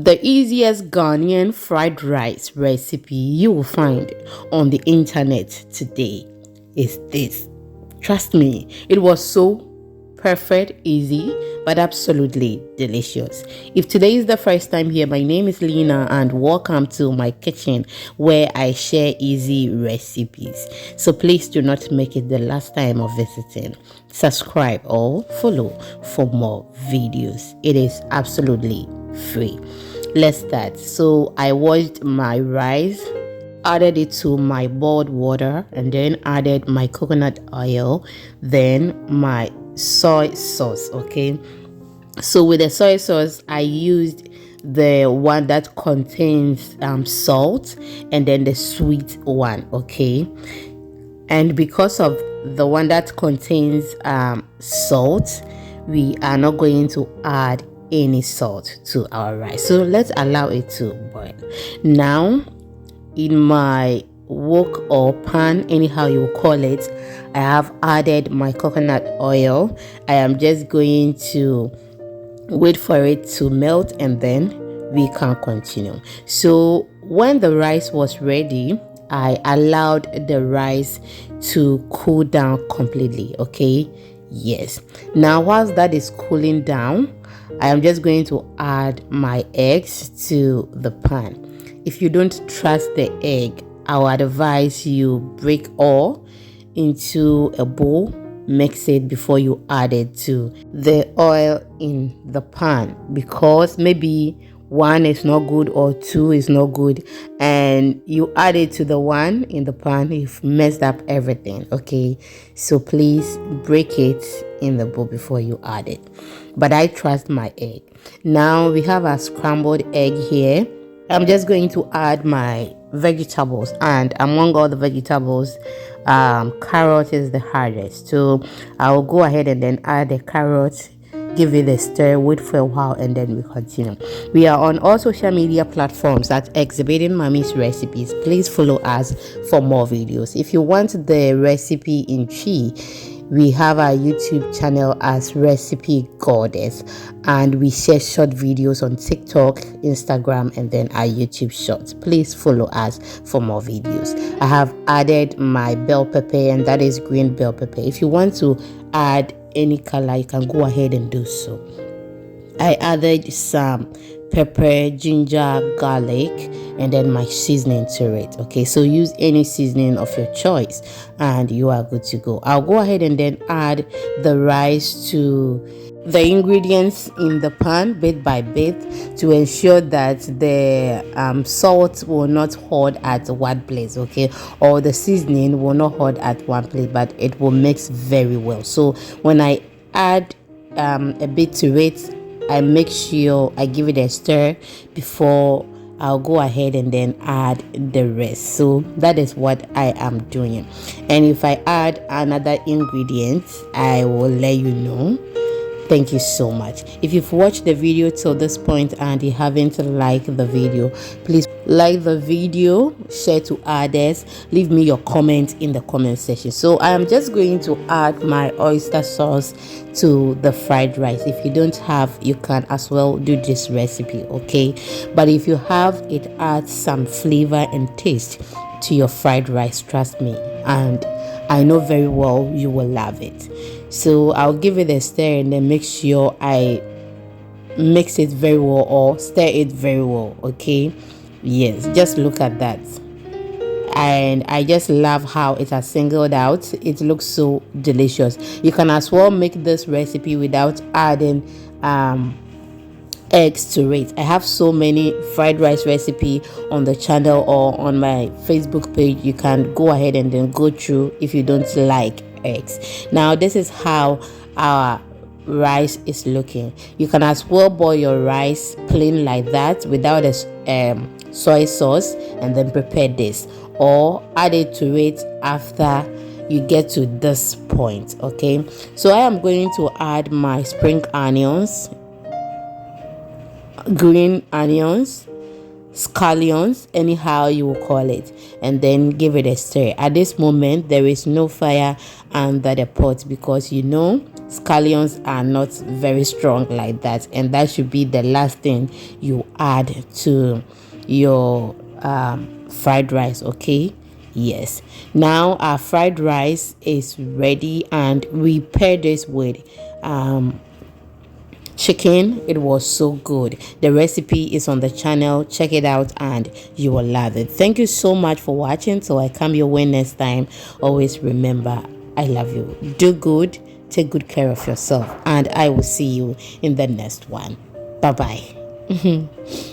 The easiest Ghanaian fried rice recipe you will find on the internet today is this. Trust me, it was so perfect, easy, but absolutely delicious. If today is the first time here, my name is Lena and welcome to my kitchen where I share easy recipes. So please do not make it the last time of visiting. Subscribe or follow for more videos. It is absolutely free. Let's start. So I washed my rice, added it to my boiled water, and then added my coconut oil, then my soy sauce. Okay, so with the soy sauce I used the one that contains salt, and then the sweet one. Okay, and because of the one that contains salt, we are not going to add any salt to our rice, so let's allow it to boil. Now in my wok or pan, anyhow you call it, I have added my coconut oil. I am just going to wait for it to melt and then we can continue. So when the rice was ready, I allowed the rice to cool down completely. Okay, yes. Now whilst that is cooling down, I am just going to add my eggs to the pan. If you don't trust the egg, I would advise you break all into a bowl, mix it before you add it to the oil in the pan, because maybe one is not good or two is not good and you add it to the one in the pan, you've messed up everything. Okay, so please break it in the bowl before you add it. But I trust my egg. Now we have a scrambled egg here. I'm just going to add my vegetables, and among all the vegetables, carrot is the hardest, so I'll go ahead and then add the carrot, give it a stir, wait for a while, and then we continue. We are on all social media platforms at Exhibiting Mommy's Recipes. Please follow us for more videos. If you want the recipe in Chi, we have our YouTube channel as Recipe Goddess, and we share short videos on TikTok, Instagram, and then our YouTube shorts. Please follow us for more videos. I have added my bell pepper, and that is green bell pepper. If you want to add any color, you can go ahead and do so. I added some pepper, ginger, garlic, and then my seasoning to it. Okay, so use any seasoning of your choice and you are good to go. I'll go ahead and then add the rice to the ingredients in the pan bit by bit to ensure that the salt will not hold at one place, okay, or the seasoning will not hold at one place, but it will mix very well. So when I add a bit to it, I make sure I give it a stir before I'll go ahead and then add the rest. So that is what I am doing, and if I add another ingredient, I will let you know. Thank you so much. If you've watched the video till this point and you haven't liked the video, please like the video, share to others, leave me your comment in the comment section. So I am just going to add my oyster sauce to the fried rice. If you don't have, you can as well do this recipe, okay, but if you have, it adds some flavor and taste to your fried rice, trust me, and I know very well you will love it. So I'll give it a stir and then make sure I mix it very well or stir it very well. Okay, yes, just look at that, and I just love how it has singled out. It looks so delicious. You can as well make this recipe without adding eggs to it. I have so many fried rice recipe on the channel or on my Facebook page. You can go ahead and then go through if you don't like eggs. Now this is how our rice is looking. You can as well boil your rice plain like that without a soy sauce and then prepare this, or add it to it after you get to this point. Okay, so I am going to add my spring onions, green onions, scallions, anyhow you will call it, and then give it a stir. At this moment, there is no fire under the pot because scallions are not very strong like that, and that should be the last thing you add to your fried rice. Okay, yes, now our fried rice is ready, and we pair this with chicken. It was so good. The recipe is on the channel. Check it out and you will love it. Thank you so much for watching. So I come your way next time. Always remember, I love you. Do good, take good care of yourself, and I will see you in the next one. Bye bye.